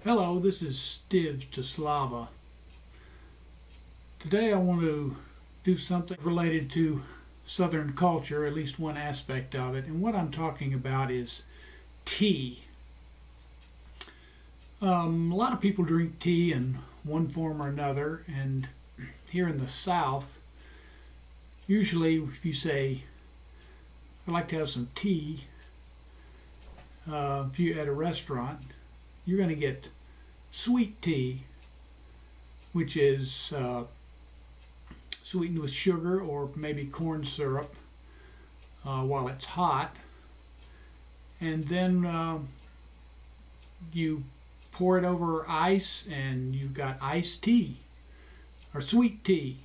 Hello, this is Stiv Taslava. Today I want to do something related to Southern culture, at least one aspect of it, and what I'm talking about is tea. A lot of people drink tea in one form or another, and here in the South, usually if you say, I'd like to have some tea, if you're at a restaurant, you're going to get sweet tea, which is sweetened with sugar or maybe corn syrup while it's hot, and then you pour it over ice and you've got iced tea or sweet tea,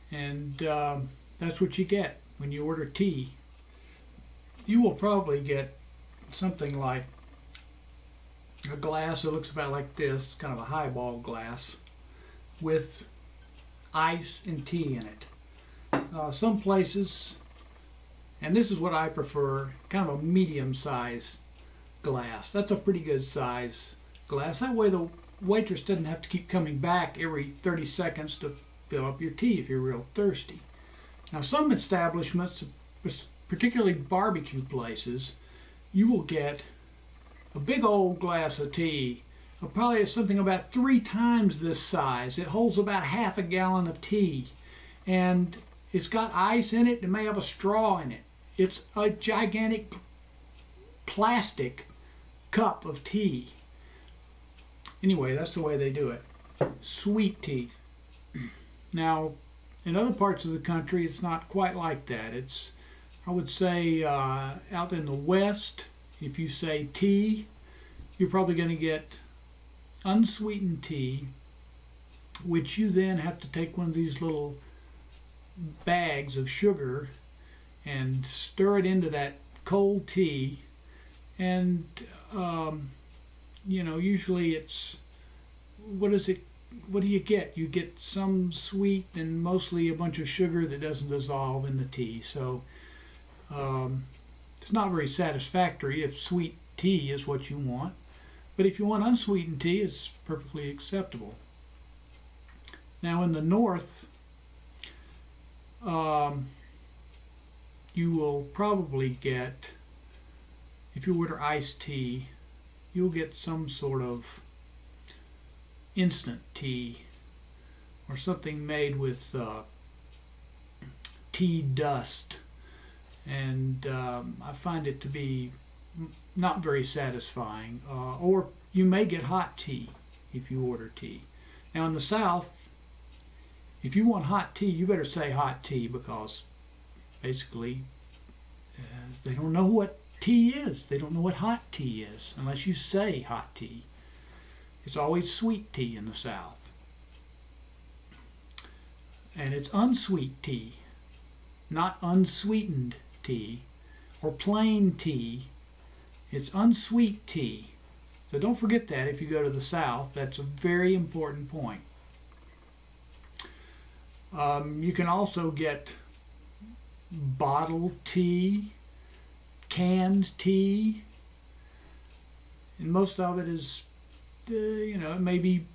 and that's what you get when you order tea. You will probably get something like a glass that looks about like this, kind of a highball glass with ice and tea in it. Some places, and this is what I prefer, kind of a medium-sized glass. That's a pretty good size glass. That way the waitress doesn't have to keep coming back every 30 seconds to fill up your tea if you're real thirsty. Now some establishments, particularly barbecue places, you will get a big old glass of tea, probably something about 3 times this size. It holds about half a gallon of tea, and it's got ice in it. It may have a straw in it. It's a gigantic plastic cup of tea. Anyway, that's the way they do it. Sweet tea. Now, in other parts of the country, it's not quite like that. It's, I would say, out in the West, if you say tea, you're probably going to get unsweetened tea, which you then have to take one of these little bags of sugar and stir it into that cold tea, and you know, usually it's, what do you get? You get some sweet and mostly a bunch of sugar that doesn't dissolve in the tea. So it's not very satisfactory if sweet tea is what you want, but if you want unsweetened tea, it's perfectly acceptable. Now in the North, you will probably get, if you order iced tea, you'll get some sort of instant tea or something made with tea dust, and I find it to be not very satisfying. Or you may get hot tea if you order tea. Now in the South, if you want hot tea, you better say hot tea, because basically they don't know what tea is. They don't know what hot tea is unless you say hot tea. It's always sweet tea in the South. And it's unsweet tea, not unsweetened tea or plain tea. It's unsweet tea. So don't forget that if you go to the South. That's a very important point. You can also get bottled tea, canned tea, and most of it is, you know, it may be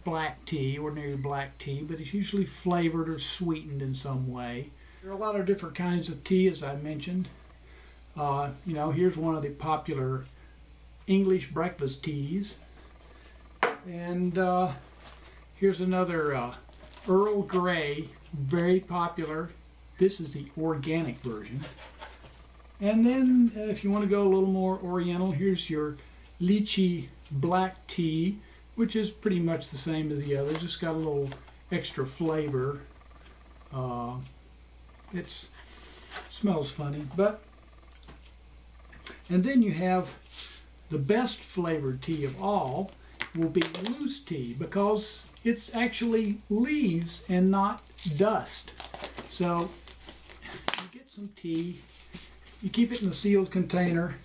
black tea, ordinary black tea, but it's usually flavored or sweetened in some way. There are a lot of different kinds of tea, as I mentioned. You know, here's one of the popular English breakfast teas, and here's another Earl Grey, very popular. This is the organic version. And then if you want to go a little more oriental, here's your lychee black tea, which is pretty much the same as the others, just got a little extra flavor. It smells funny, but, and then you have the best flavored tea of all will be loose tea, because it's actually leaves and not dust. So you get some tea, you keep it in a sealed container,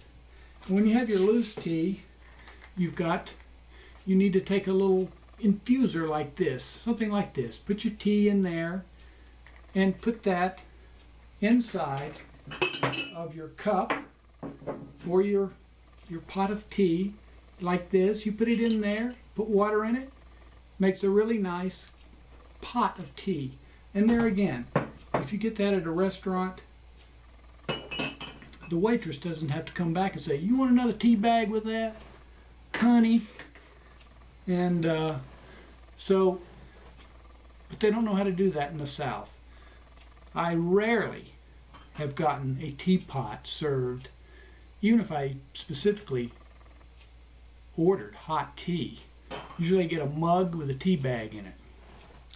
and when you have your loose tea, you need to take a little infuser like this, something like this. Put your tea in there and put that inside of your cup or your pot of tea, like this. You put it in there, put water in it, makes a really nice pot of tea. And there again, if you get that at a restaurant, the waitress doesn't have to come back and say, "You want another tea bag with that, honey?" And but they don't know how to do that in the South. I rarely have gotten a teapot served, even if I specifically ordered hot tea. Usually I get a mug with a tea bag in it.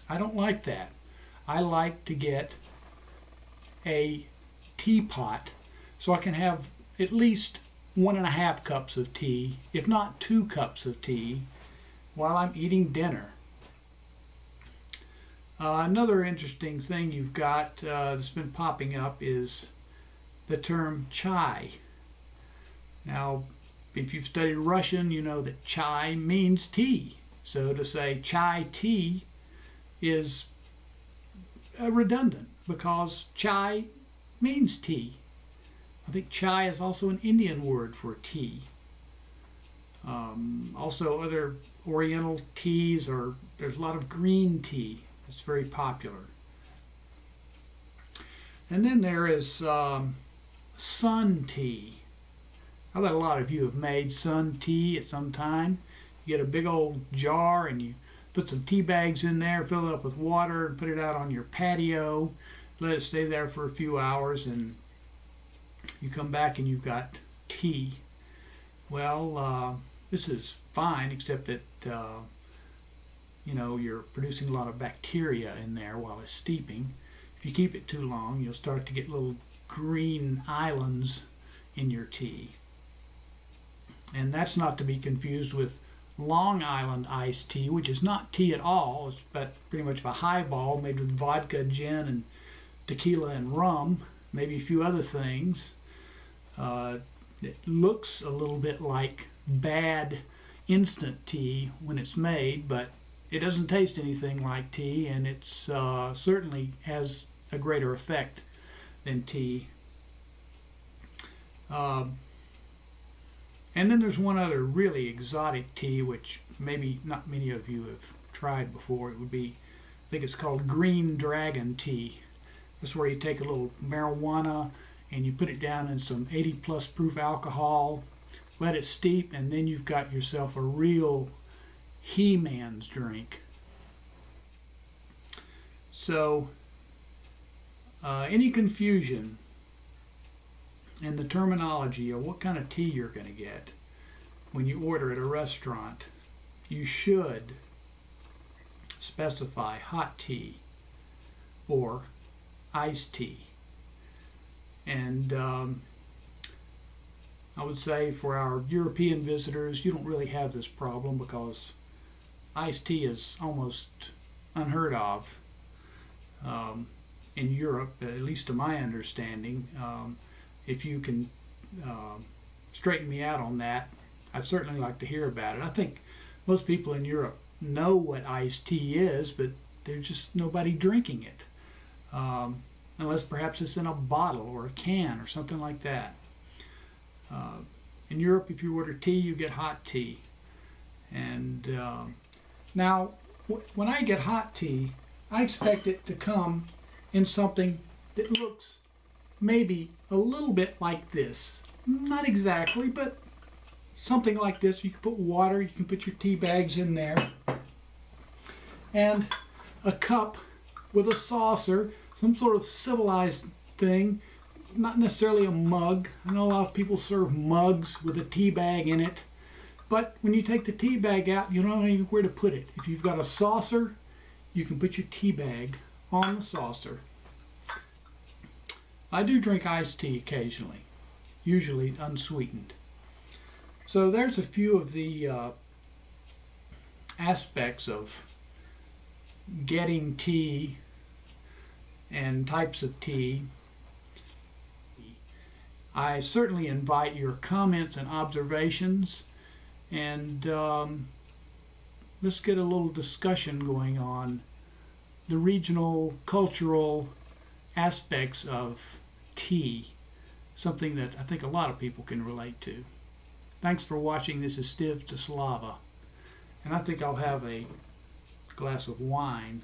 I don't like that. I like to get a teapot so I can have at least 1.5 cups of tea, if not 2 cups of tea, while I'm eating dinner. Another interesting thing you've got that's been popping up is the term chai. Now, if you've studied Russian, you know that chai means tea. So to say chai tea is redundant because chai means tea. I think chai is also an Indian word for tea. Also other Oriental teas, there's a lot of green tea. It's very popular. And then there is sun tea. I bet a lot of you have made sun tea at some time. You get a big old jar and you put some tea bags in there, fill it up with water, and put it out on your patio. Let it stay there for a few hours, and you come back and you've got tea. Well, this is fine, except that you know, you're producing a lot of bacteria in there while it's steeping. If you keep it too long, you'll start to get little green islands in your tea. And that's not to be confused with Long Island iced tea, which is not tea at all. It's but pretty much a highball made with vodka, gin, and tequila and rum, maybe a few other things. It looks a little bit like bad instant tea when it's made, but it doesn't taste anything like tea, and it certainly has a greater effect than tea. And then there's one other really exotic tea, which maybe not many of you have tried before. It would be, I think it's called green dragon tea. That's where you take a little marijuana and you put it down in some 80+ proof alcohol, let it steep, and then you've got yourself a real He-Man's drink. So, any confusion in the terminology of what kind of tea you're going to get when you order at a restaurant, you should specify hot tea or iced tea. And I would say for our European visitors, you don't really have this problem because iced tea is almost unheard of in Europe, at least to my understanding. If you can straighten me out on that, I'd certainly like to hear about it. I think most people in Europe know what iced tea is, but there's just nobody drinking it. Unless perhaps it's in a bottle or a can or something like that. In Europe, if you order tea, you get hot tea. And now, when I get hot tea, I expect it to come in something that looks maybe a little bit like this. Not exactly, but something like this. You can put water, you can put your tea bags in there, and a cup with a saucer, some sort of civilized thing, not necessarily a mug. I know a lot of people serve mugs with a tea bag in it, but when you take the tea bag out, you don't know where to put it. If you've got a saucer, you can put your tea bag on the saucer. I do drink iced tea occasionally, usually unsweetened. So there's a few of the aspects of getting tea and types of tea. I certainly invite your comments and observations, and let's get a little discussion going on the regional, cultural aspects of tea, something that I think a lot of people can relate to. Thanks for watching. This is Steve Taslava. And I think I'll have a glass of wine